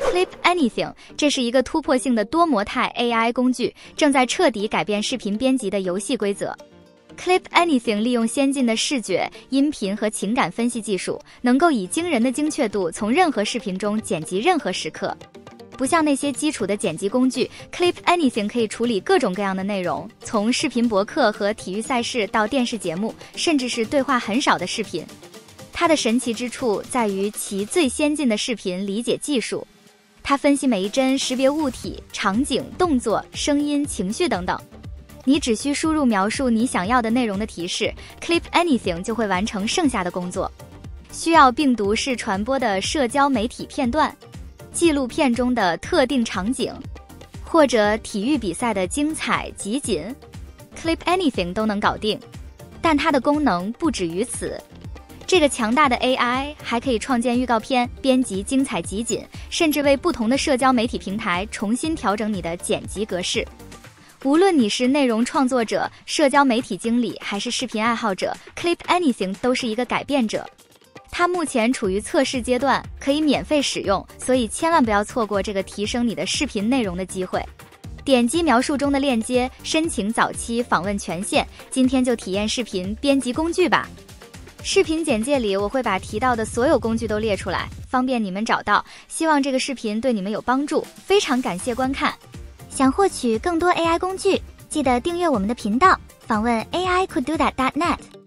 Clip Anything， 这是一个突破性的多模态 AI 工具，正在彻底改变视频编辑的游戏规则。Clip Anything 利用先进的视觉、音频和情感分析技术，能够以惊人的精确度从任何视频中剪辑任何时刻。不像那些基础的剪辑工具 ，Clip Anything 可以处理各种各样的内容，从视频博客和体育赛事到电视节目，甚至是对话很少的视频。它的神奇之处在于其最先进的视频理解技术。它分析每一帧，识别物体、场景、动作、声音、情绪等等。你只需输入描述你想要的内容的提示 ，Clip Anything 就会完成剩下的工作。需要病毒式传播的社交媒体片段、纪录片中的特定场景，或者体育比赛的精彩集锦 ，Clip Anything 都能搞定。但它的功能不止于此。这个强大的 AI 还可以创建预告片、编辑精彩集锦，甚至为不同的社交媒体平台重新调整你的剪辑格式。无论你是内容创作者、社交媒体经理还是视频爱好者 ，Clip Anything 都是一个改变者。它目前处于测试阶段，可以免费使用，所以千万不要错过这个提升你的视频内容的机会。点击描述中的链接，申请早期访问权限，今天就体验视频编辑工具吧。视频简介里我会把提到的所有工具都列出来，方便你们找到。希望这个视频对你们有帮助，非常感谢观看。想获取更多 AI 工具，记得订阅我们的频道，访问 AICouldDoThat.net。